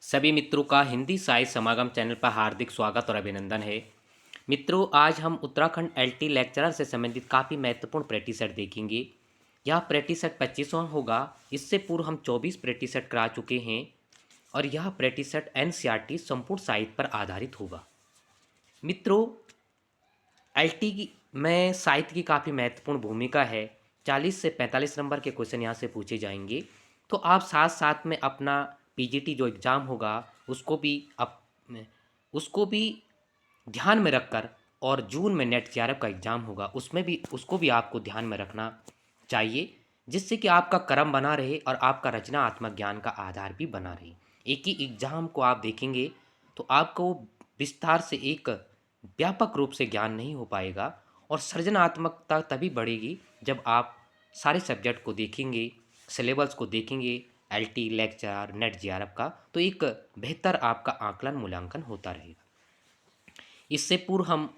सभी मित्रों का हिंदी साहित्य समागम चैनल पर हार्दिक स्वागत और अभिनंदन है। मित्रों, आज हम उत्तराखंड एलटी लेक्चरर से संबंधित काफ़ी महत्वपूर्ण प्रैक्टिस सेट देखेंगे। यह प्रैक्टिस सेट 25वां होगा। इससे पूर्व हम 24 प्रैक्टिस सेट करा चुके हैं और यह प्रैक्टिस सेट एनसीईआरटी संपूर्ण साहित्य पर आधारित होगा। मित्रों, एलटी की में साहित्य की काफ़ी महत्वपूर्ण भूमिका है। 40 से 45 नंबर के क्वेश्चन यहाँ से पूछे जाएंगे। तो आप साथ साथ में अपना पीजीटी जो एग्ज़ाम होगा उसको भी ध्यान में रखकर, और जून में नेट जेआरएफ का एग्ज़ाम होगा उसको भी आपको ध्यान में रखना चाहिए, जिससे कि आपका क्रम बना रहे और आपका रचनात्मक ज्ञान का आधार भी बना रहे। एक ही एग्ज़ाम को आप देखेंगे तो आपको विस्तार से एक व्यापक रूप से ज्ञान नहीं हो पाएगा, और सृजनात्मकता तभी बढ़ेगी जब आप सारे सब्जेक्ट को देखेंगे, सिलेबस को देखेंगे, एलटी लेक्चर नेट जेआरएफ का, तो एक बेहतर आपका आकलन मूल्यांकन होता रहेगा। इससे पूर्व हम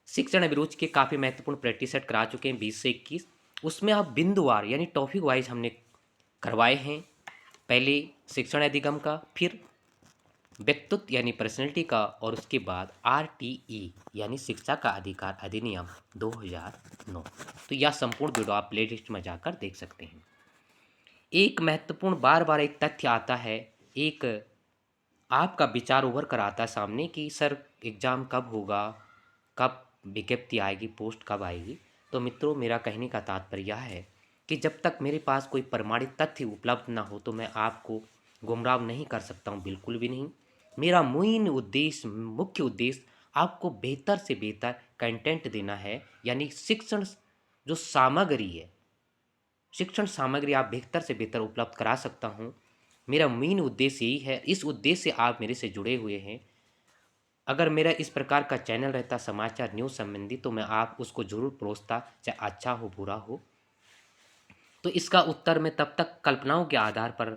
शिक्षण अभिरुचि के काफ़ी महत्वपूर्ण प्रैक्टिस सेट करा चुके हैं 20 से 21। उसमें अब बिंदुवार यानी टॉपिक वाइज हमने करवाए हैं। पहले शिक्षण अधिगम का, फिर व्यक्तित्व यानी पर्सनैलिटी का, और उसके बाद आरटीई यानी शिक्षा का अधिकार अधिनियम 2009। तो यह संपूर्ण वीडियो आप प्लेलिस्ट में जाकर देख सकते हैं। एक महत्वपूर्ण बार बार एक तथ्य आता है, एक आपका विचार उभर कर आता है सामने कि सर एग्ज़ाम कब होगा, कब विज्ञप्ति आएगी, पोस्ट कब आएगी। तो मित्रों, मेरा कहने का तात्पर्य यह है कि जब तक मेरे पास कोई प्रमाणित तथ्य उपलब्ध ना हो तो मैं आपको गुमराह नहीं कर सकता हूँ, बिल्कुल भी नहीं। मेरा मुख्य उद्देश्य आपको बेहतर से बेहतर कंटेंट देना है, यानी जो सामग्री है शिक्षण सामग्री आप बेहतर से बेहतर उपलब्ध करा सकता हूँ। मेरा मेन उद्देश्य यही है। इस उद्देश्य से आप मेरे से जुड़े हुए हैं। अगर मेरा इस प्रकार का चैनल रहता समाचार न्यूज़ संबंधी, तो मैं आप उसको जरूर परोसता, चाहे अच्छा हो बुरा हो। तो इसका उत्तर मैं तब तक कल्पनाओं के आधार पर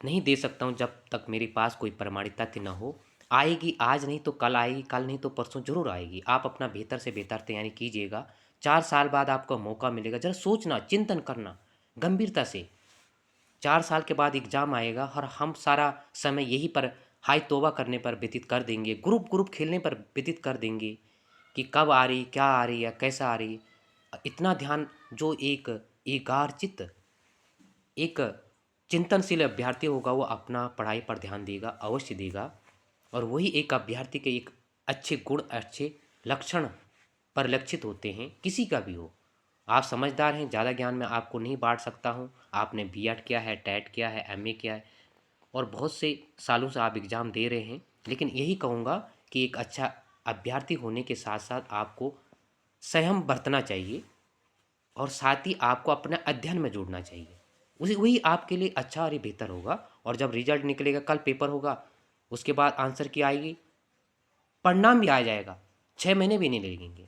नहीं दे सकता हूँ जब तक मेरे पास कोई प्रमाणित तथ्य न हो। आएगी, आज नहीं तो कल आएगी, कल नहीं तो परसों जरूर आएगी। आप अपना बेहतर से बेहतर तैयारी कीजिएगा। 4 साल बाद आपको मौका मिलेगा। जरा सोचना, चिंतन करना गंभीरता से। 4 साल के बाद एग्ज़ाम आएगा और हम सारा समय यहीं पर हाय तौबा करने पर व्यतीत कर देंगे, ग्रुप ग्रुप खेलने पर व्यतीत कर देंगे कि कब आ रही, क्या आ रही, या कैसा आ रही। इतना ध्यान जो एक एकाग्रचित्त, एक चिंतनशील अभ्यर्थी होगा, वो अपना पढ़ाई पर ध्यान देगा, अवश्य देगा। और वही एक अभ्यर्थी के एक अच्छे गुण, अच्छे लक्षण परिलक्षित होते हैं, किसी का भी हो। आप समझदार हैं, ज़्यादा ज्ञान में आपको नहीं बांट सकता हूँ। आपने बीएड किया है, टेट किया है, एमए किया है, और बहुत से सालों से आप एग्ज़ाम दे रहे हैं। लेकिन यही कहूँगा कि एक अच्छा अभ्यर्थी होने के साथ साथ आपको संयम बरतना चाहिए, और साथ ही आपको अपने अध्ययन में जुड़ना चाहिए। उसी वही आपके लिए अच्छा और बेहतर होगा। और जब रिजल्ट निकलेगा, कल पेपर होगा, उसके बाद आंसर की आएगी, परिणाम भी आ जाएगा, 6 महीने भी नहीं लगेंगे।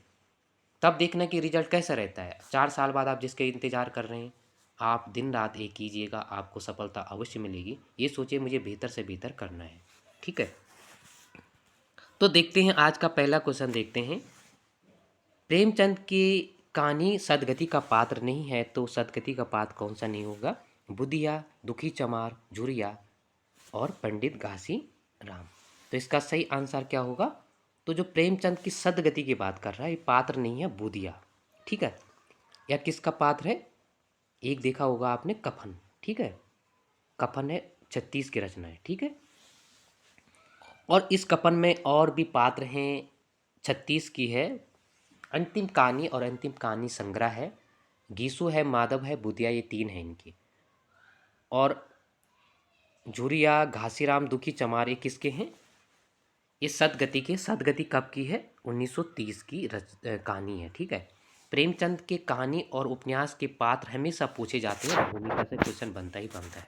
तब देखना कि रिजल्ट कैसा रहता है। 4 साल बाद आप जिसके इंतज़ार कर रहे हैं, आप दिन रात एक कीजिएगा, आपको सफलता अवश्य मिलेगी। ये सोचिए मुझे बेहतर से बेहतर करना है, ठीक है। तो देखते हैं, आज का पहला क्वेश्चन देखते हैं। प्रेमचंद की कहानी सदगति का पात्र नहीं है, तो सदगति का पात्र कौन सा नहीं होगा? बुधिया, दुखी चमार, झुरिया और पंडित घासी राम। तो इसका सही आंसर क्या होगा? तो जो प्रेमचंद की सदगति की बात कर रहा है, ये पात्र नहीं है बुधिया, ठीक है। या किसका पात्र है? एक देखा होगा आपने, कफन, ठीक है। कफन है 36 की रचना है, ठीक है। और इस कफन में और भी पात्र हैं, 36 की है। अंतिम कहानी और अंतिम कहानी संग्रह है। गीसू है, माधव है, बुधिया, ये 3 हैं इनके। और झुरिया, घासीराम, दुखी चमार, ये किसके हैं? ये सदगति कब की है? 1930 की कहानी है, ठीक है। प्रेमचंद के कहानी और उपन्यास के पात्र हमेशा पूछे जाते हैं, भूमिका से क्वेश्चन बनता ही बनता है।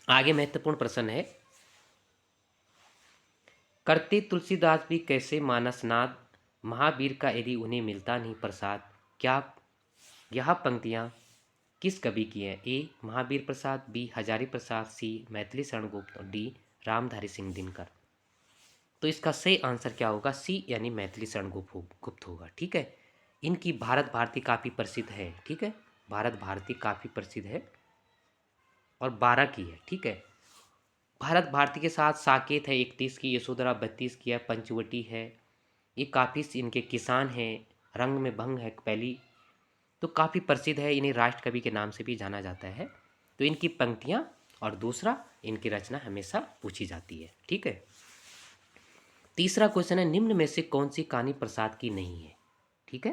आगे महत्वपूर्ण प्रश्न है, करते तुलसीदास भी कैसे मानसनाद, महावीर का यदि उन्हें मिलता नहीं प्रसाद। क्या यह पंक्तियाँ किस कवि की है? ए महावीर प्रसाद, बी हजारी प्रसाद, सी मैथिली शरण गुप्त, और डी रामधारी सिंह दिनकर। तो इसका सही आंसर क्या होगा? सी यानी मैथिली शरण गुप्त होगा। ठीक है, इनकी भारत भारती काफ़ी प्रसिद्ध है। ठीक है, भारत भारती काफ़ी प्रसिद्ध है और 12 की है। ठीक है, भारत भारती के साथ साकेत है 31 की, यशोधरा 32 की है, पंचवटी है, ये काफ़ी इनके किसान हैं, रंग में भंग है पहली, तो काफ़ी प्रसिद्ध है, इन्हें राष्ट्र कवि के नाम से भी जाना जाता है। तो इनकी पंक्तियाँ और दूसरा इनकी रचना हमेशा पूछी जाती है। ठीक है, तीसरा क्वेश्चन है, निम्न में से कौन सी कहानी प्रसाद की नहीं है? ठीक है,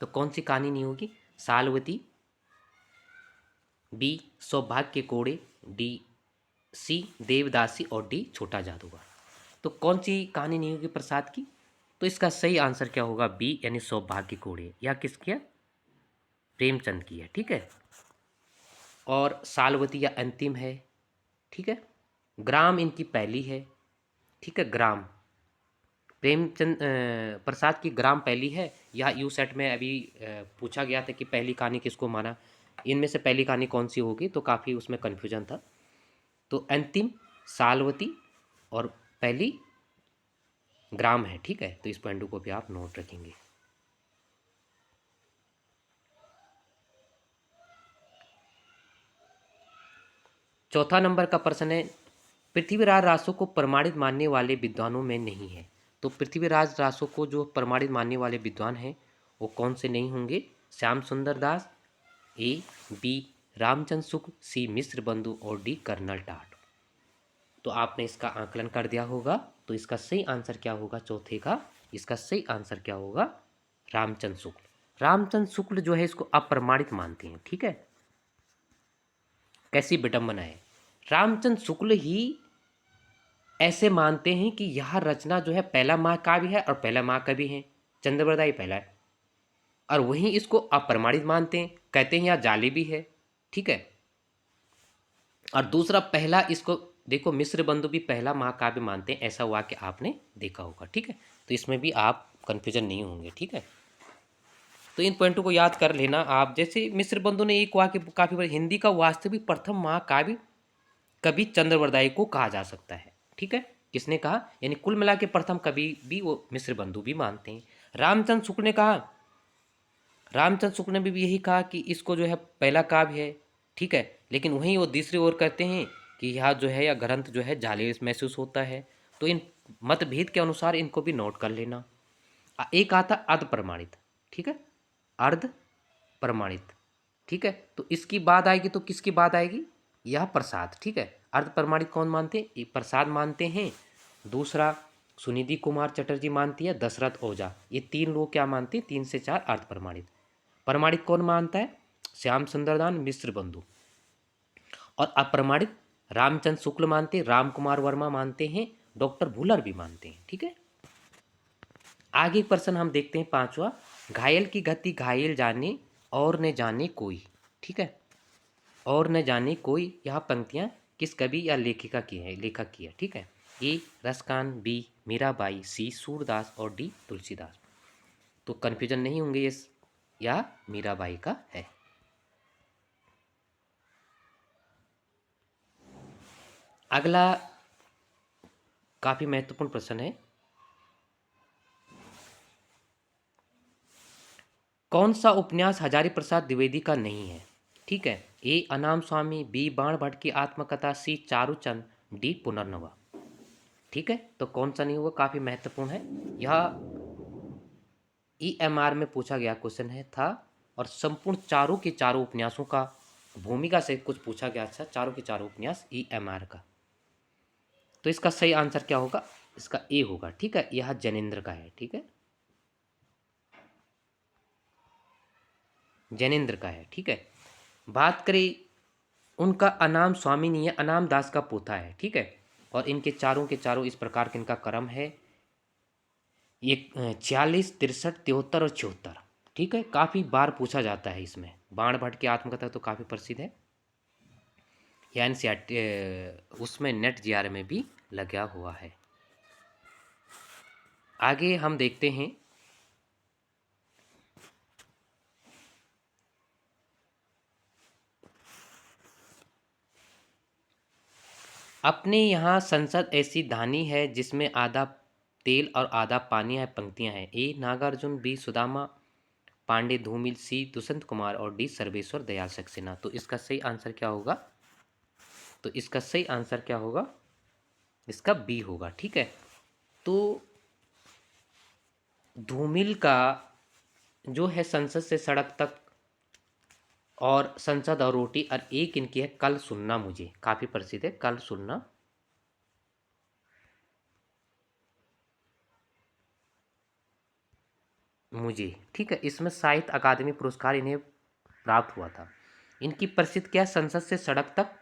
तो कौन सी कहानी नहीं होगी? सालवती, बी सौभाग्य के कोड़े, डी सी देवदासी और डी छोटा जादूगर। तो कौन सी कहानी नहीं होगी प्रसाद की? तो इसका सही आंसर क्या होगा? बी यानी सौभाग्य के कोड़े। यह किसकी है? प्रेमचंद की है। ठीक है, और सालवती या अंतिम है। ठीक है, ग्राम इनकी पहली है। ठीक है, ग्राम प्रेमचंद प्रसाद की ग्राम पहली है। यह यू सेट में अभी पूछा गया था कि पहली कहानी किसको माना, इनमें से पहली कहानी कौन सी होगी, तो काफ़ी उसमें कन्फ्यूजन था। तो अंतिम सालवती और पहली ग्राम है। ठीक है, तो इस पॉइंट को भी आप नोट रखेंगे। चौथा नंबर का प्रश्न है, पृथ्वीराज रासो को प्रमाणित मानने वाले विद्वानों में नहीं है। तो पृथ्वीराज रासो को जो प्रमाणित मानने वाले विद्वान हैं वो कौन से नहीं होंगे? श्याम सुंदर दास, ए बी रामचंद्र शुक्ल, सी मिश्र बंधु और डी कर्नल टाट। तो आपने इसका आकलन कर दिया होगा। तो इसका सही आंसर क्या होगा चौथे का? इसका सही आंसर क्या होगा? रामचंद्र शुक्ल। रामचंद्र शुक्ल जो है इसको अप्रमाणित मानते हैं। ठीक है, कैसी विडंबना है, रामचंद्र शुक्ल ही ऐसे मानते हैं कि यह रचना जो है पहला महाकाव्य है और पहला महाकवि है, चंद्रवरदाई पहला है, और वहीं इसको अप्रमाणित मानते हैं, कहते हैं यह जाली भी है। ठीक है, और दूसरा पहला इसको देखो मिश्र बंधु भी पहला महाकाव्य मानते हैं, ऐसा वाक्य आपने देखा होगा। ठीक है, तो इसमें भी आप कंफ्यूजन नहीं होंगे। ठीक है, तो इन पॉइंटों को याद कर लेना आप। जैसे मिश्र बंधु ने एक वाक्य काफ़ी बड़ी, हिंदी का वास्तविक प्रथम महाकाव्य कवि चंद्रवरदाई को कहा जा सकता है। ठीक है, किसने कहा? यानी कुल मिला के प्रथम कवि भी वो मिश्र बंधु भी मानते हैं। रामचंद्र शुक्ल ने कहा, रामचंद्र शुक्ल ने भी यही कहा कि इसको जो है पहला काव्य है। ठीक है, लेकिन वहीं वो दूसरी ओर कहते हैं कि यह जो है यह ग्रंथ जो है जाली महसूस होता है। तो इन मतभेद के अनुसार इनको भी नोट कर लेना। एक आता अर्ध प्रमाणित। ठीक है, अर्ध प्रमाणित। ठीक है, तो इसकी बात आएगी तो किसकी बात आएगी? यह प्रसाद। ठीक है, अर्ध प्रमाणित कौन मानते हैं? एक प्रसाद मानते हैं, दूसरा सुनिधि कुमार चटर्जी मानती है, दशरथ ओझा, ये तीन लोग क्या मानते हैं? 3 से 4 अर्ध प्रमाणित। प्रमाणित कौन मानता है? श्याम सुंदरदान, मिश्र बंधु। और अप्रमाणित रामचंद्र शुक्ल मानते हैं, राम कुमार वर्मा मानते हैं, डॉक्टर भूलर भी मानते हैं। ठीक है, आगे प्रश्न हम देखते हैं पांचवा, घायल की गति घायल जाने और न जाने कोई। ठीक है, और न जाने कोई, यह पंक्तियां किस कवि या लेखिका की है, लेखक की है? ठीक है, ए रसकान, बी मीराबाई, सी सूरदास और डी तुलसीदास। तो कन्फ्यूजन नहीं होंगे, ये या मीराबाई का है। अगला काफी महत्वपूर्ण प्रश्न है, कौन सा उपन्यास हजारी प्रसाद द्विवेदी का नहीं है? ठीक है, ए अनाम स्वामी, बी बाण भट्ट की आत्मकथा, सी चारूचंद, डी पुनर्नवा। ठीक है, तो कौन सा नहीं हुआ? काफी महत्वपूर्ण है यह, EMR में पूछा गया क्वेश्चन है था, और संपूर्ण चारों के चारों उपन्यासों का भूमिका से कुछ पूछा गया था, चारों के चारों उपन्यास EMR का। तो इसका सही आंसर क्या होगा? इसका ए होगा। ठीक है, यह जैनेन्द्र का है। ठीक है, जैनेन्द्र का है। ठीक है, बात करें उनका अनाम स्वामी नहीं है, अनाम दास का पोता है। ठीक है, और इनके चारों के चारों इस प्रकार के इनका क्रम है, ये 46, 63, 73 और 74। ठीक है, काफ़ी बार पूछा जाता है इसमें। बाण भट्ट की आत्मकथा तो काफ़ी प्रसिद्ध है, या उसमें नेट GR में भी लगा हुआ है। आगे हम देखते हैं, अपने यहाँ संसद ऐसी धानी है जिसमें आधा तेल और आधा पानी है पंक्तियां हैं। ए नागार्जुन, बी सुदामा पांडे धूमिल, सी दुष्यंत कुमार और डी सर्वेश्वर दयाल सक्सेना। तो इसका सही आंसर क्या होगा? तो इसका सही आंसर क्या होगा? इसका बी होगा। ठीक है, तो धूमिल का जो है संसद से सड़क तक और संसद और रोटी, और एक इनकी है कल सुनना मुझे, काफी प्रसिद्ध है कल सुनना मुझे। ठीक है, इसमें साहित्य अकादमी पुरस्कार इन्हें प्राप्त हुआ था। इनकी प्रसिद्ध क्या है? संसद से सड़क तक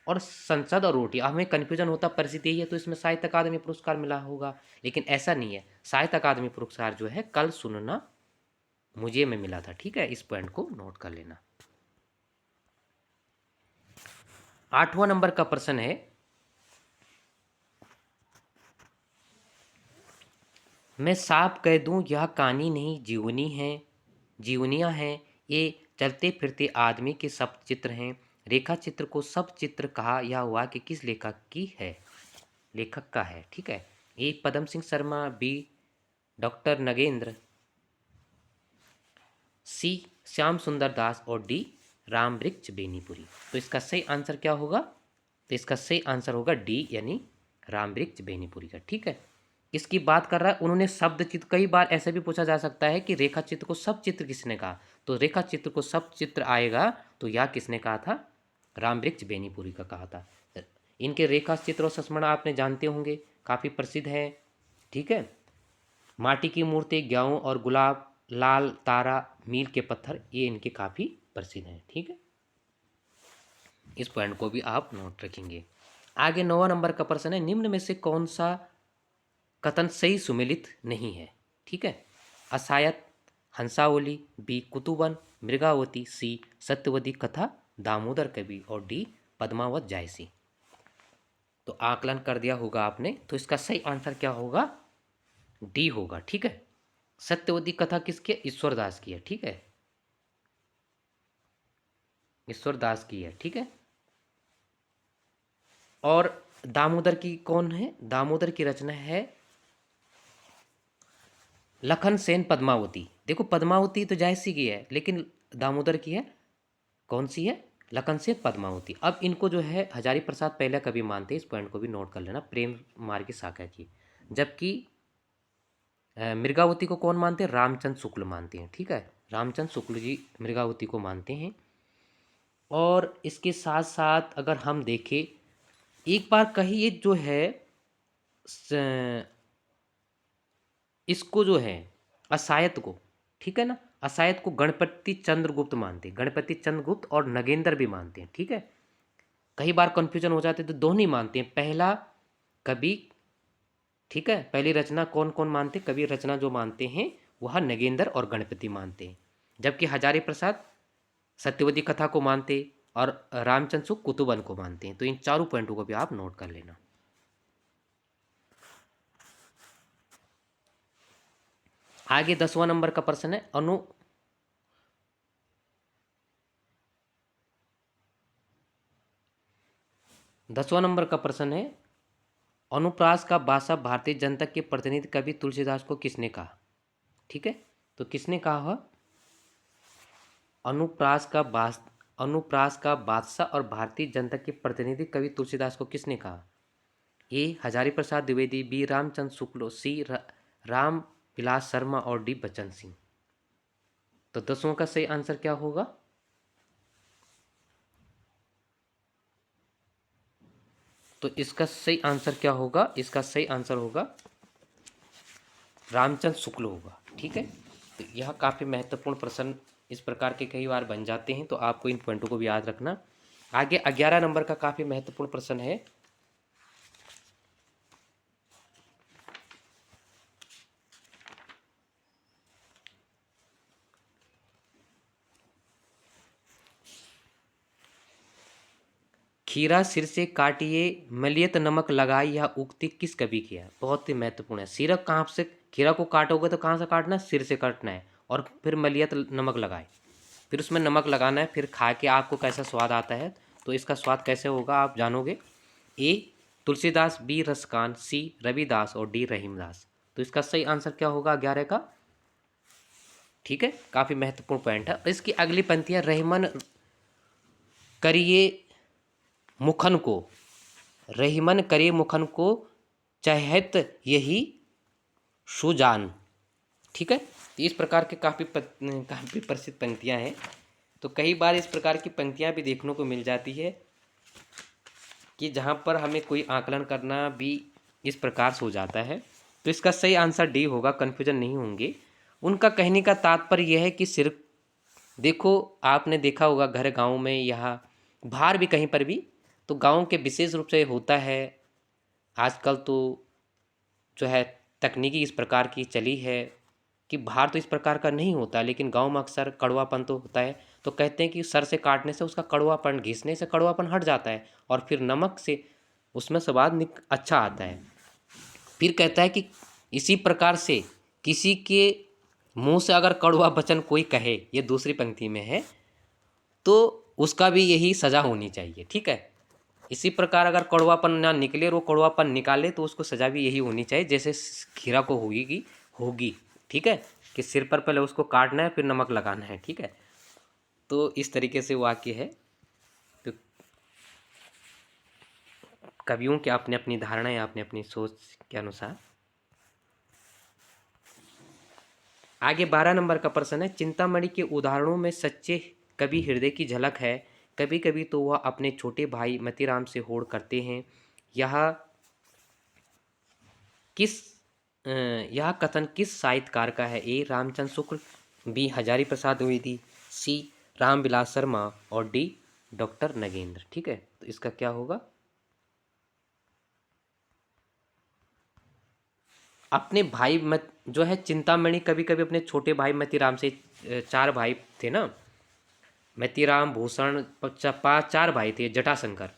और संसद और रोटी। हमें कन्फ्यूजन होता प्रसिद्ध यही है तो इसमें साहित्य अकादमी पुरस्कार मिला होगा, लेकिन ऐसा नहीं है। साहित्य अकादमी पुरस्कार जो है कल सुनना मुझे में मिला था। ठीक है, इस पॉइंट को नोट कर लेना। 8वां नंबर का प्रश्न है, मैं साफ कह दूं यह कहानी नहीं जीवनी है, जीवनियां हैं ये चलते फिरते आदमी के सब चित्र हैं। रेखा चित्र को सब चित्र कहा, यह हुआ कि किस लेखक की है? लेखक का है। ठीक है, ए पदम सिंह शर्मा, बी डॉक्टर नगेंद्र, सी श्याम सुंदर दास और डी राम वृक्ष बेनीपुरी। तो इसका सही आंसर क्या होगा? तो इसका सही आंसर होगा डी, यानी राम वृक्ष बेनीपुरी का। ठीक है, इसकी बात कर रहा है उन्होंने शब्द चित्र। कई बार ऐसे भी पूछा जा सकता है कि रेखा चित्र को सब चित्र किसने कहा? तो रेखा चित्र को सब चित्र आएगा तो यह किसने कहा था? राम वृक्ष बेनीपुरी का कहा था। इनके रेखा चित्र और संस्मरण आपने जानते होंगे, काफ़ी प्रसिद्ध है। ठीक है, माटी की मूर्ति, गेहूँ और गुलाब, लाल तारा, मील के पत्थर, ये इनके काफ़ी प्रसिद्ध हैं। ठीक है, इस पॉइंट को भी आप नोट रखेंगे। आगे 9वां नंबर का प्रश्न है, निम्न में से कौन सा कथन सही सुमेलित नहीं है? ठीक है, असायत, हंसावली, बी कुतुबन, मृगावती, सी सत्यवती कथा, दामोदर कवि और डी पद्मावत जायसी। तो आकलन कर दिया होगा आपने, तो इसका सही आंसर क्या होगा? डी होगा। ठीक है, सत्यवती कथा किसकी है? ईश्वर दास की है। ठीक है, ईश्वर दास की है। ठीक है, और दामोदर की कौन है? दामोदर की रचना है लखन सेन पद्मावती। देखो पद्मावती तो जायसी की है, लेकिन दामोदर की है कौन सी है? लखन सेन पद्मावती। अब इनको जो है हजारी प्रसाद पहले कवि मानते हैं, इस पॉइंट को भी नोट कर लेना, प्रेम कुमार की शाखा की। जबकि मृगावती को कौन मानते हैं? रामचंद्र शुक्ल मानते हैं। ठीक है, रामचंद्र शुक्ल जी मृगावती को मानते हैं। और इसके साथ साथ अगर हम देखें, एक बार कहिए जो है इसको जो है असायत को, ठीक है ना, असायत को गणपति चंद्रगुप्त मानते हैं। गणपति चंद्रगुप्त और नगेंद्र भी मानते हैं। ठीक है, कई बार कंफ्यूजन हो जाते तो दोनों ही मानते हैं। पहला कवि, ठीक है, पहली रचना कौन कौन मानते? कवि रचना जो मानते हैं वह नगेंद्र और गणपति मानते हैं। जबकि हजारी प्रसाद सत्यवती कथा को मानते और रामचंद्र शुक्ल कुतुबन को मानते हैं। तो इन चारों पॉइंटों को भी आप नोट कर लेना। आगे 10वां नंबर का प्रश्न है, 10वां नंबर का प्रश्न है, अनुप्रास का बासा भारतीय जनता के प्रतिनिधि कवि तुलसीदास को किसने कहा? ठीक है, तो किसने कहा? अनुप्रास का बादशाह और भारतीय जनता के प्रतिनिधि कवि तुलसीदास को किसने कहा? ए हजारी प्रसाद द्विवेदी, बी रामचंद्र शुक्ल, सी राम विलास शर्मा और डी बच्चन सिंह। तो 10वां का सही आंसर क्या होगा? तो इसका सही आंसर क्या होगा? इसका सही आंसर होगा रामचंद्र शुक्ल होगा। ठीक है, तो यह काफ़ी महत्वपूर्ण प्रश्न इस प्रकार के कई बार बन जाते हैं, तो आपको इन पॉइंटों को भी याद रखना। आगे 11 नंबर का काफ़ी महत्वपूर्ण प्रश्न है, खीरा सिर से काटिए मलियत नमक लगाई, यह उक्ति किस कवि की है? बहुत ही महत्वपूर्ण है। सिर कहाँ से, खीरा को काटोगे तो कहाँ से काटना है? सिर से काटना है, और फिर मलियत नमक लगाए, फिर उसमें नमक लगाना है, फिर खा के आपको कैसा स्वाद आता है। तो इसका स्वाद कैसे होगा आप जानोगे। ए तुलसीदास, बी रसकान, सी रविदास और डी रहीमदास। तो इसका सही आंसर क्या होगा 11 का? ठीक है, काफ़ी महत्वपूर्ण पॉइंट है। और इसकी अगली पंक्तियाँ, रहीमन करिए मुखन को, रहीमन करिए मुखन को चाहत यही सुजान। ठीक है, तो इस प्रकार के काफ़ी प्रसिद्ध पंक्तियाँ हैं। तो कई बार इस प्रकार की पंक्तियाँ भी देखने को मिल जाती है कि जहाँ पर हमें कोई आकलन करना भी इस प्रकार से हो जाता है। तो इसका सही आंसर डी होगा, कन्फ्यूजन नहीं होंगे। उनका कहने का तात्पर्य यह है कि सिर्फ देखो, आपने देखा होगा घर गांव में, यहाँ बाहर भी कहीं पर भी, तो गांव के विशेष रूप से होता है। आजकल तो जो है तकनीकी इस प्रकार की चली है कि बाहर तो इस प्रकार का नहीं होता, लेकिन गांव में अक्सर कड़वापन तो होता है। तो कहते हैं कि सर से काटने से उसका कड़वापन, घिसने से कड़वापन हट जाता है और फिर नमक से उसमें स्वाद अच्छा आता है। फिर कहता है कि इसी प्रकार से किसी के मुंह से अगर कड़वा वचन कोई कहे, ये दूसरी पंक्ति में है, तो उसका भी यही सजा होनी चाहिए। ठीक है, इसी प्रकार अगर कड़वापन ना निकले और वो कड़वापन निकाले तो उसको सजा भी यही होनी चाहिए, जैसे खीरा को होगी। ठीक है, कि सिर पर पहले उसको काटना है, फिर नमक लगाना है। ठीक है, तो इस तरीके से वाक्य है। तो कवियों की अपनी अपनी धारणा या अपनी अपनी सोच के अनुसार। आगे 12 नंबर का प्रश्न है, चिंतामणि के उदाहरणों में सच्चे कवि हृदय की झलक है। कभी कभी तो वह अपने छोटे भाई मतीराम से होड़ करते हैं। यह कथन किस साहित्यकार का है? ए रामचंद्र शुक्ल, बी हजारी प्रसाद द्विवेदी, सी रामविलास शर्मा और डी डॉक्टर नगेंद्र। ठीक है, तो इसका क्या होगा? अपने भाई मत जो है चिंतामणि कभी कभी अपने छोटे भाई मतीराम से, 4 भाई थे ना, मतीराम, भूषण, चार भाई थे, जटाशंकर।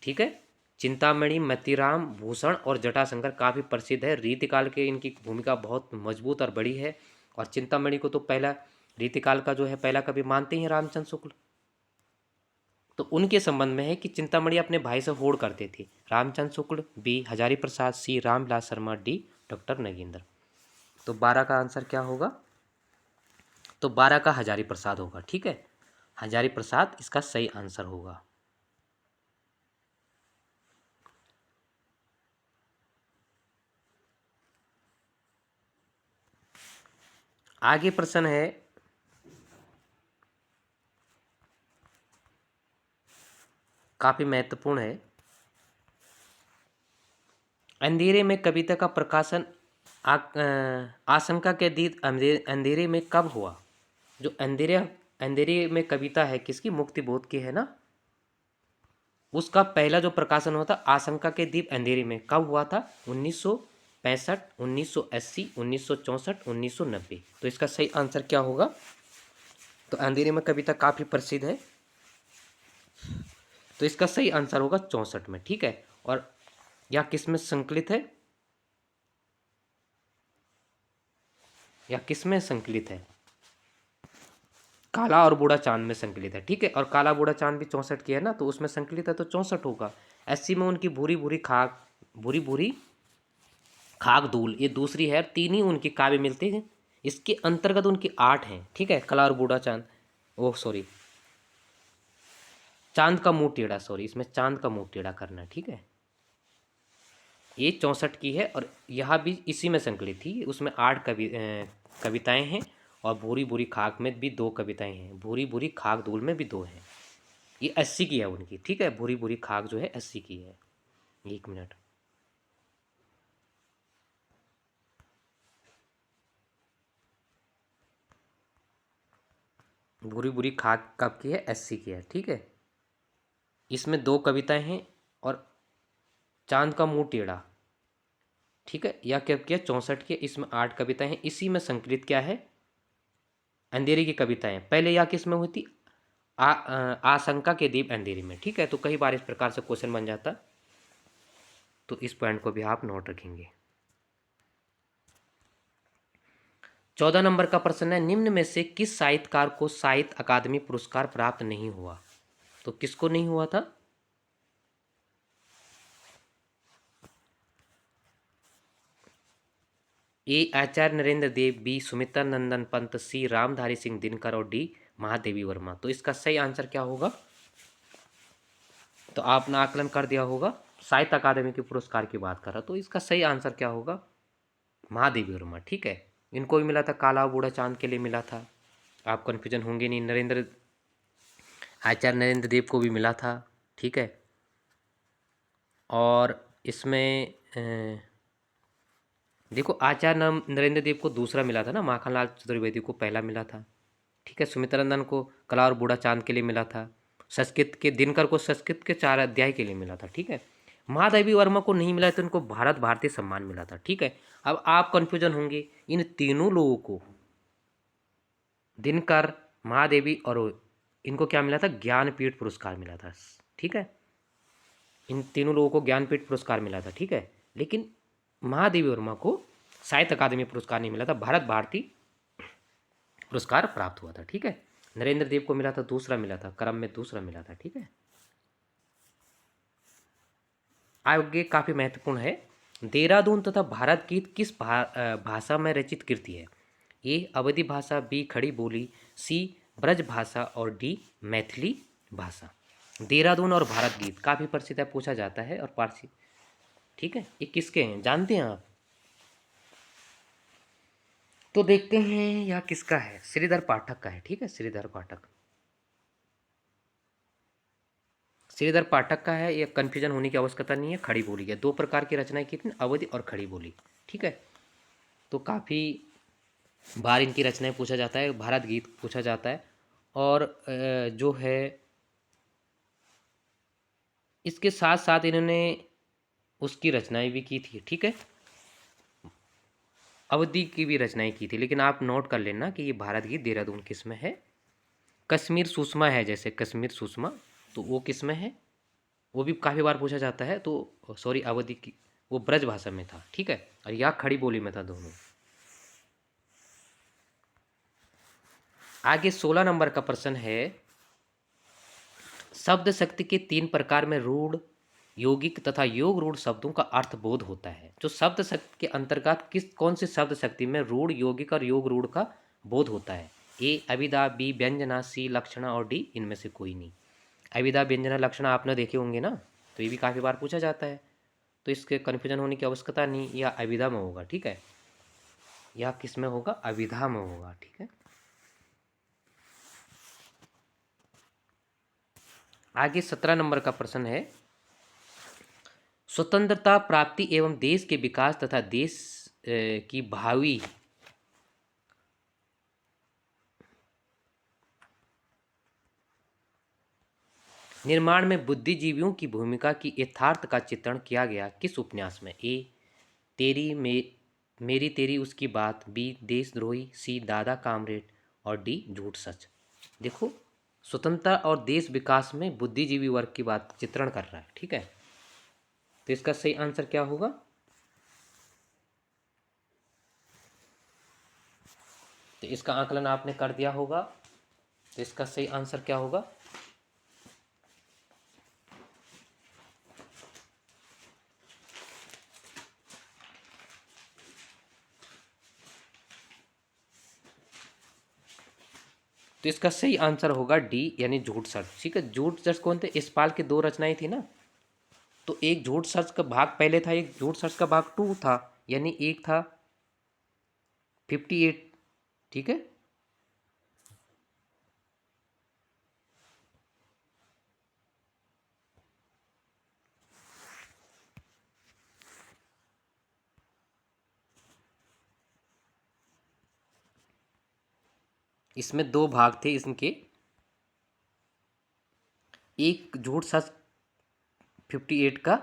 ठीक है, चिंतामणि, मतीराम, भूषण और जटाशंकर काफ़ी प्रसिद्ध है। रीतिकाल के इनकी भूमिका बहुत मजबूत और बड़ी है। और चिंतामणि को तो पहला रीतिकाल का जो है पहला कवि मानते हैं रामचंद्र शुक्ल। तो उनके संबंध में है कि चिंतामणि अपने भाई से होड़ करते थे। रामचंद्र शुक्ल, बी हजारी प्रसाद, सी रामविलास शर्मा, डी डॉक्टर नगेंद्र। तो 12 का आंसर क्या होगा? तो 12 का हजारी प्रसाद होगा। ठीक है, हजारी प्रसाद इसका सही आंसर होगा। आगे प्रश्न है, काफी महत्वपूर्ण है। अंधेरे में कविता का प्रकाशन आशंका के दीद अंधेरे में कब हुआ? जो अंधेरे में कविता है किसकी? मुक्तिबोध की है ना। उसका पहला जो प्रकाशन हुआ था आशंका के दीप अंधेरे में, कब हुआ था? 1965, 1980, 1964, 1990। तो इसका सही आंसर क्या होगा? तो अंधेरे में कविता काफी प्रसिद्ध है, तो इसका सही आंसर होगा 64 में। ठीक है, और यह किस में संकलित है? या किस में संकलित है? काला और बूढ़ा चांद में संकलित है। ठीक है, और काला बूढ़ा चांद भी 64 की है ना, तो उसमें संकलित है, तो 64 होगा। 80 में उनकी भूरी भूरी खाक धूल, ये दूसरी है। 3 ही उनके काव्य मिलते हैं, इसके अंतर्गत उनकी 8 हैं। ठीक है, काला और बूढ़ा चांद, ओह सॉरी, चांद का मुंह टेढ़ा, सॉरी, इसमें चांद का मुंह टेढ़ा करना है। ठीक है, ये 64 की है और यह भी इसी में संकलित थी। उसमें 8 कविताएं हैं और भूरी भूरी खाक में भी 2 कविताएं हैं। भूरी भूरी खाक धूल में भी 2 हैं। ये 80 की है उनकी। ठीक है, भूरी भूरी खाक जो है 80 की है। 1 मिनट, भूरी भूरी खाक कब की है? 80 की है। ठीक है, इसमें 2 कविताएं हैं और चांद का मुंह टेढ़ा। ठीक है, यह कब की है? 64 की है। इसमें 8 कविताएं हैं। इसी में संकलित क्या है? अंधेरे की कविताएं। पहले यह किस में हुई थी? आशंका के दीप अंधेरे में। ठीक है, तो कई बार इस प्रकार से क्वेश्चन बन जाता, तो इस पॉइंट को भी आप नोट रखेंगे। 14 नंबर का प्रश्न है, निम्न में से किस साहित्यकार को साहित्य अकादमी पुरस्कार प्राप्त नहीं हुआ? तो किसको नहीं हुआ था? ए आचार्य नरेंद्र देव, बी सुमित्रा नंदन पंत, सी रामधारी सिंह दिनकर और डी महादेवी वर्मा। तो इसका सही आंसर क्या होगा? तो आपने आकलन कर दिया होगा, साहित्य अकादमी के पुरस्कार की बात कर रहा, तो इसका सही आंसर क्या होगा? महादेवी वर्मा। ठीक है, इनको भी मिला था, काला बूढ़ा चांद के लिए मिला था, आप कन्फ्यूजन होंगे नहीं। आचार्य नरेंद्र देव को भी मिला था। ठीक है, और इसमें देखो आचार्य नरेंद्र देव को दूसरा मिला था ना, माखनलाल चतुर्वेदी को पहला मिला था। ठीक है, सुमित्रा नंदन को कला और बूढ़ा चांद के लिए मिला था, संस्कृत के दिनकर को संस्कृत के 4 अध्याय के लिए मिला था। ठीक है, महादेवी वर्मा को नहीं मिला तो इनको भारत भारती सम्मान मिला था। ठीक है, अब आप कन्फ्यूजन होंगे, इन तीनों लोगों को, दिनकर, महादेवी और इनको क्या मिला था? ज्ञानपीठ पुरस्कार मिला था। ठीक है, इन तीनों लोगों को ज्ञानपीठ पुरस्कार मिला था। ठीक है, लेकिन महादेवी वर्मा को साहित्य अकादमी पुरस्कार नहीं मिला था, भारत भारती पुरस्कार प्राप्त हुआ था। ठीक है, नरेंद्र देव को मिला था, दूसरा मिला था, क्रम में दूसरा मिला था। ठीक है, आगे काफी महत्वपूर्ण है, देहरादून तथा भारत गीत किस भाषा में रचित कृति है? ए अवधी भाषा, बी खड़ी बोली, सी ब्रज भाषा और डी मैथिली भाषा। देहरादून और भारत गीत काफी प्रसिद्ध है, पूछा जाता है और पारसी। ठीक है, ये किसके हैं जानते हैं आप? तो देखते हैं यह किसका है, श्रीधर पाठक का है। ठीक है, श्रीधर पाठक, श्रीधर पाठक का है, ये कन्फ्यूजन होने की आवश्यकता नहीं है। खड़ी बोली है, 2 प्रकार की रचनाएं की थी, अवधि और खड़ी बोली। ठीक है, तो काफ़ी बार इनकी रचनाएं पूछा जाता है, भारत गीत पूछा जाता है, और जो है इसके साथ साथ इन्होंने उसकी रचनाएं भी की थी। ठीक है, अवधि की भी रचनाएं की थी, लेकिन आप नोट कर लेना कि ये भारत गीत देहरादून किस में है। कश्मीर सुषमा है, जैसे कश्मीर सुषमा, तो वो किस में है? वो भी काफ़ी बार पूछा जाता है, तो सॉरी अवधि की, वो ब्रज भाषा में था। ठीक है, और या खड़ी बोली में था, दोनों। आगे 16 नंबर का प्रश्न है, शब्द शक्ति के 3 प्रकार में रूढ़, यौगिक तथा योग रूढ़ शब्दों का अर्थ बोध होता है। जो शब्द शक्ति के अंतर्गत कौन से शब्द शक्ति में रूढ़, यौगिक और योग रूढ़ का बोध होता है? ए अभिधा, बी व्यंजना, सी लक्षणा और डी इनमें से कोई नहीं। अभिधा, व्यंजना, लक्षणा आपने देखे होंगे ना, तो ये भी काफ़ी बार पूछा जाता है, तो इसके कन्फ्यूजन होने की आवश्यकता नहीं, या अभिधा में होगा। ठीक है, या किस में होगा? अभिधा में होगा। ठीक है, आगे 17 नंबर का प्रश्न है, स्वतंत्रता प्राप्ति एवं देश के विकास तथा देश की भावी निर्माण में बुद्धिजीवियों की भूमिका की यथार्थ का चित्रण किया गया किस उपन्यास में? ए मेरी तेरी उसकी बात, बी देशद्रोही, सी दादा कामरेड और डी झूठ सच। देखो, स्वतंत्रता और देश विकास में बुद्धिजीवी वर्ग की बात चित्रण कर रहा है। ठीक है, तो इसका सही आंसर क्या होगा? तो इसका आकलन आपने कर दिया होगा, तो इसका सही आंसर क्या होगा? तो इसका सही आंसर होगा डी, यानी झूठ सच। ठीक है, झूठ सच कौन थे? यशपाल की 2 रचनाएं थी ना, तो एक झूठ सच का भाग पहले था, एक झूठ सच का भाग 2 था, यानी एक था 58। ठीक है, इसमें 2 भाग थे इनके, एक झूठ सच 58 का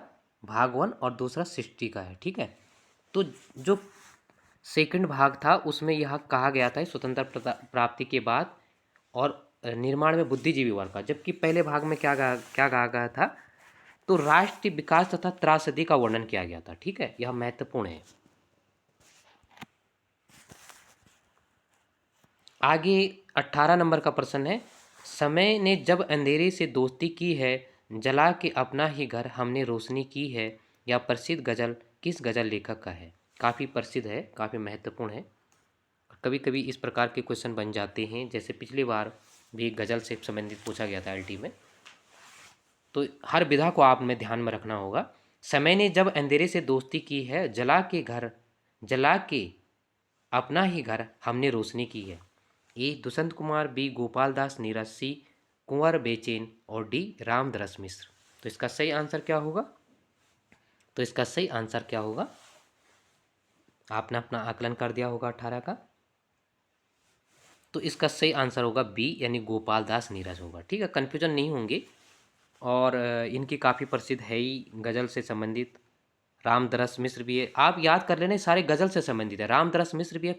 भाग 1 और दूसरा 60 का है। ठीक है, तो जो सेकंड भाग था उसमें यह कहा गया था स्वतंत्रता प्राप्ति के बाद और निर्माण में बुद्धिजीवी वर्ग का, जबकि पहले भाग में क्या कहा गया था? तो राष्ट्रीय विकास तथा त्रासदी का वर्णन किया गया था। ठीक है, यह महत्वपूर्ण है। आगे 18 नंबर का प्रश्न है, समय ने जब अंधेरे से दोस्ती की है, जला के अपना ही घर हमने रोशनी की है, या प्रसिद्ध गजल किस गजल लेखक का है? काफ़ी प्रसिद्ध है, काफ़ी महत्वपूर्ण है। कभी कभी इस प्रकार के क्वेश्चन बन जाते हैं, जैसे पिछली बार भी गज़ल से संबंधित पूछा गया था एलटी में। तो हर विधा को आपने ध्यान में रखना होगा। समय ने जब अंधेरे से दोस्ती की है, जला के अपना ही घर हमने रोशनी की है। ए दुष्यंत कुमार, बी गोपाल दास नीरज, सी कुंवर बेचैन और डी रामदरस मिश्र। तो इसका सही आंसर क्या होगा? तो इसका सही आंसर क्या होगा? आपने अपना आकलन कर दिया होगा 18 का। तो इसका सही आंसर होगा बी, यानी गोपाल दास नीरज होगा। ठीक है, कन्फ्यूजन नहीं होंगे। और इनकी काफ़ी प्रसिद्ध है ही गज़ल से संबंधित। रामदरस मिश्र भी है, आप याद कर लेना, सारे गज़ल से संबंधित है। रामदरस मिश्र भी है,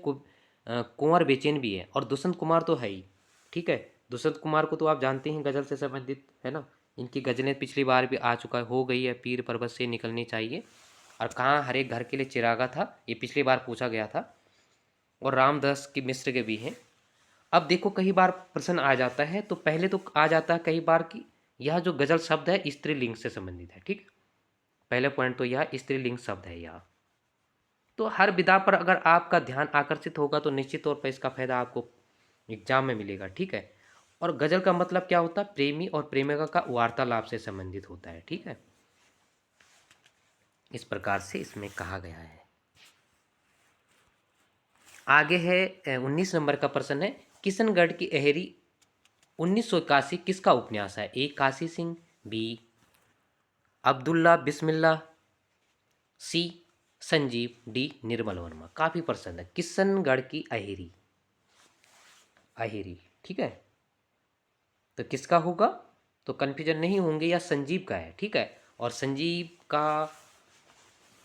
कुंवर बेचैन भी है, और दुष्यंत कुमार तो है ही। ठीक है, दुष्यंत कुमार को तो आप जानते हैं, गज़ल से संबंधित है ना। इनकी गज़लें पिछली बार भी आ चुका हो गई है, पीर पर्वत से निकलनी चाहिए, और कहाँ हर एक घर के लिए चिरागा था, ये पिछली बार पूछा गया था। और रामदास की मिश्र के भी हैं। अब देखो, कई बार प्रश्न आ जाता है, तो पहले तो आ जाता है कई बार कि यह जो गज़ल शब्द है स्त्रीलिंग से संबंधित है। ठीक, पहले पॉइंट तो यह स्त्रीलिंग शब्द है यह। तो हर विधा पर अगर आपका ध्यान आकर्षित होगा तो निश्चित तौर पर इसका फायदा आपको एग्जाम में मिलेगा। ठीक है, और गज़ल का मतलब क्या होता है? प्रेमी और प्रेमिका का वार्तालाप से संबंधित होता है। ठीक है, इस प्रकार से इसमें कहा गया है। आगे है 19 नंबर का प्रश्न है, किशनगढ़ की अहेरी 1981 किसका उपन्यास है? ए काशी सिंह, बी अब्दुल्ला बिस्मिल्ला, सी संजीव, डी निर्मल वर्मा। काफ़ी पसंद है किशनगढ़ की अहेरी। अहेरी, ठीक है, तो किसका होगा? तो कन्फ्यूजन नहीं होंगे, या संजीव का है। ठीक है, और संजीव का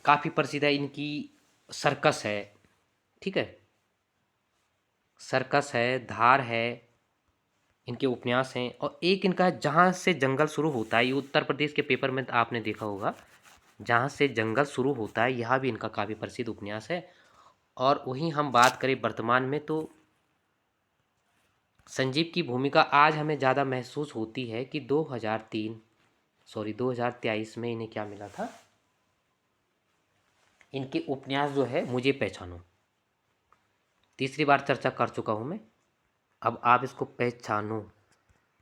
काफ़ी प्रसिद्ध है, इनकी सर्कस है। ठीक है, सर्कस है, धार है, इनके उपन्यास हैं। और एक इनका है जहाँ से जंगल शुरू होता है, ये उत्तर प्रदेश के पेपर में आपने देखा होगा, जहाँ से जंगल शुरू होता है, यह भी इनका काफ़ी प्रसिद्ध उपन्यास है। और वहीं हम बात करें वर्तमान में, तो संजीव की भूमिका आज हमें ज़्यादा महसूस होती है कि 2023 में इन्हें क्या मिला था? इनके उपन्यास जो है मुझे पहचानो, तीसरी बार चर्चा कर चुका हूँ मैं। अब आप इसको पहचानो,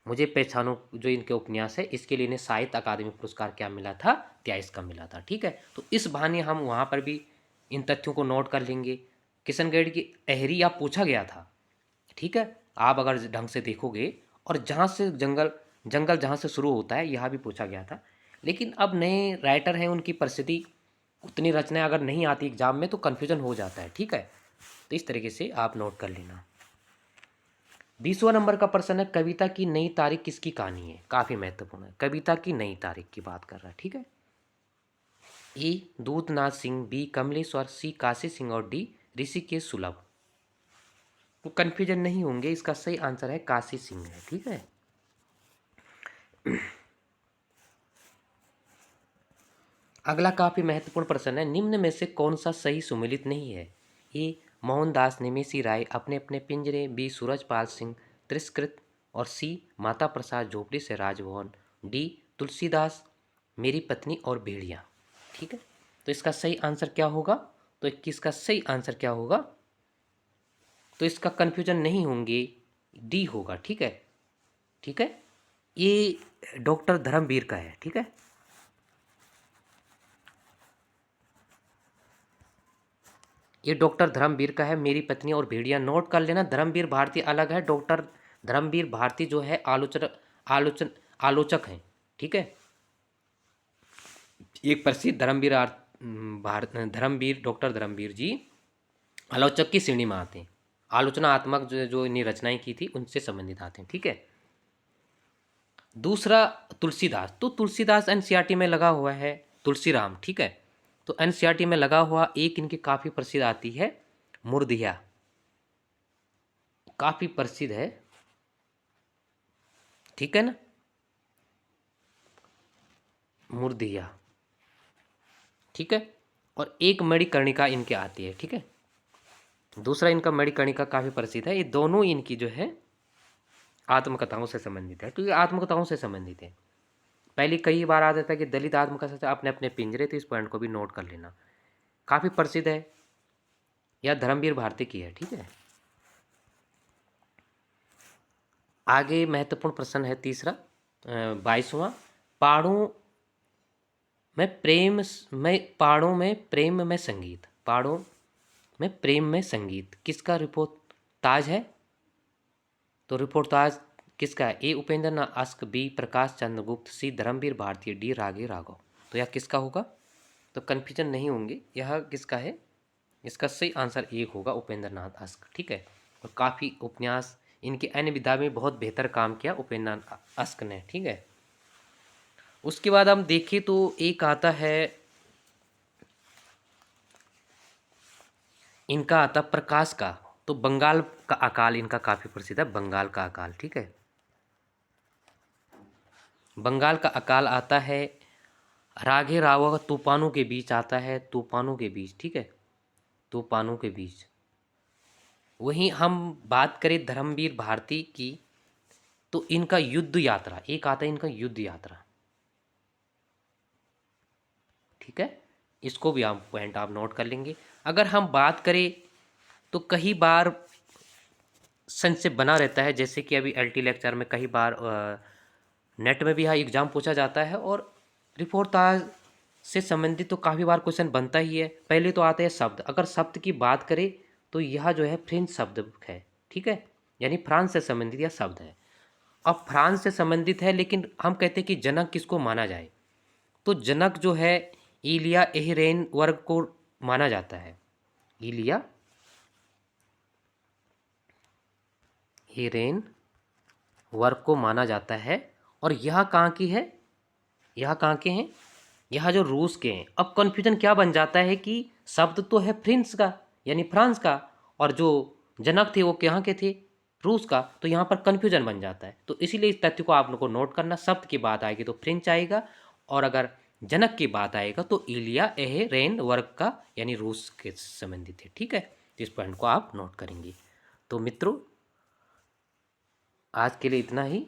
मुझे पहचानो जो इनके उपन्यास है, इसके लिए इन्हें साहित्य अकादमी पुरस्कार क्या मिला था? 23 का मिला था। ठीक है, तो इस बहाने हम वहाँ पर भी इन तथ्यों को नोट कर लेंगे। किशनगढ़ की अहरी आप पूछा गया था। ठीक है, आप अगर ढंग से देखोगे, और जहाँ से जंगल जहाँ से शुरू होता है, यह भी पूछा गया था। लेकिन अब नए राइटर हैं, उनकी परिस्थिति, उतनी रचनाएं अगर नहीं आती एग्जाम में तो कन्फ्यूजन हो जाता है। ठीक है, तो इस तरीके से आप नोट कर लेना। 20वां नंबर का प्रश्न है, कविता की नई तारीख किसकी कहानी है? काफ़ी महत्वपूर्ण है, कविता की नई तारीख की बात कर रहा है। ठीक है, ए दूधनाथ सिंह, बी कमलेश्वर, सी काशी सिंह और डी ऋषिकेश सुलभ। तो कन्फ्यूजन नहीं होंगे, इसका सही आंसर है काशी सिंह है। ठीक है, अगला काफ़ी महत्वपूर्ण प्रश्न है, निम्न में से कौन सा सही सुमेलित नहीं है? ए मोहनदास नेमेसी राय अपने अपने पिंजरे, बी सूरजपाल सिंह तिरस्कृत, और सी माता प्रसाद झोपड़ी से राजभवन, डी तुलसीदास मेरी पत्नी और भेड़िया। ठीक है, तो इसका सही आंसर क्या होगा? तो 21 का सही आंसर क्या होगा? तो इसका कन्फ्यूजन नहीं होंगे, डी होगा। ठीक है, ठीक है, ये डॉक्टर धर्मवीर का है। ठीक है, ये डॉक्टर धर्मवीर का है, मेरी पत्नी और भेड़िया। नोट कर लेना, धर्मवीर भारती अलग है, डॉक्टर धर्मवीर भारती जो है आलोचक हैं। ठीक है, एक प्रसिद्ध धर्मवीर डॉक्टर धर्मवीर जी आलोचक की श्रेणी में आते हैं। आलोचनात्मक जो इन्हें रचनाएं की थी उनसे संबंधित आते हैं। ठीक है, दूसरा तुलसीदास, तो तुलसीदास एनसीईआरटी में लगा हुआ है। तुलसीराम, ठीक है, तो एनसीईआरटी में लगा हुआ एक इनकी काफ़ी प्रसिद्ध आती है, मुर्दिया, काफ़ी प्रसिद्ध है। ठीक है ना, मुर्दिया। ठीक है, और एक मणिकर्णिका इनके आती है। ठीक है, दूसरा इनका मणिकर्णिका काफ़ी प्रसिद्ध है। ये दोनों इनकी जो है आत्मकथाओं से संबंधित है, तो ये आत्मकथाओं से संबंधित है। पहले कई बार आ जाता है कि दलित आत्मकथा से अपने अपने पिंजरे, तो इस पॉइंट को भी नोट कर लेना। काफ़ी प्रसिद्ध है, यह धर्मवीर भारती की है। ठीक है, आगे महत्वपूर्ण प्रश्न है तीसरा 22वां। पहाड़ों पहाड़ों में प्रेम में संगीत, पहाड़ों में प्रेम में संगीत किसका रिपोर्ट ताज है? तो रिपोर्ट ताज किसका है? ए उपेंद्र नाथ अस्क, बी प्रकाश चंद्रगुप्त, सी धर्मवीर भारती, डी रागे राघव। तो यह किसका होगा? तो कन्फ्यूजन नहीं होंगे, यह किसका है? इसका सही आंसर एक होगा, उपेंद्र नाथ अस्क। ठीक है, और काफ़ी उपन्यास इनके अन्य विधा में बहुत बेहतर काम किया उपेंद्र नाथ अस्क ने। ठीक है, उसके बाद हम देखें तो एक आता है, इनका आता प्रकाश का, तो बंगाल का अकाल इनका काफ़ी प्रसिद्ध है, बंगाल का अकाल। ठीक है, बंगाल का अकाल आता है, रागे रावा तूफानों के बीच आता है, तूफानों के बीच। ठीक है, तूफानों के बीच। वहीं हम बात करें धर्मवीर भारती की, तो इनका युद्ध यात्रा एक आता है, इनका युद्ध यात्रा। ठीक है, इसको भी आप पॉइंट आप नोट कर लेंगे। अगर हम बात करें तो कई बार संशय बना रहता है, जैसे कि अभी एलटी लेक्चर में कई बार नेट में भी यहाँ एग्जाम पूछा जाता है, और रिपोर्ट ताज से संबंधित तो काफ़ी बार क्वेश्चन बनता ही है। पहले तो आते हैं शब्द, अगर शब्द की बात करें तो यह जो है फ्रेंच शब्द है। ठीक है, यानी फ्रांस से संबंधित यह शब्द है। अब फ्रांस से संबंधित है, लेकिन हम कहते हैं कि जनक किसको माना जाए, तो जनक जो है इलिया एहरेन वर्ग को माना जाता है, इलिया एहरेन वर्ग को माना जाता है। और यह कहाँ की है? यह कहाँ के हैं? यह जो रूस के हैं। अब कन्फ्यूजन क्या बन जाता है कि शब्द तो है फ्रेंच का यानी फ्रांस का, और जो जनक थे वो कहाँ के थे? रूस का। तो यहाँ पर कन्फ्यूजन बन जाता है। तो इसीलिए इस तथ्य को आप लोग को नोट करना, शब्द की बात आएगी तो फ्रेंच आएगा, और अगर जनक की बात आएगा तो इलिया एहरेन वर्ग का यानी रूस के संबंधित है। ठीक है, तो इस पॉइंट को आप नोट करेंगे। तो मित्रों, आज के लिए इतना ही।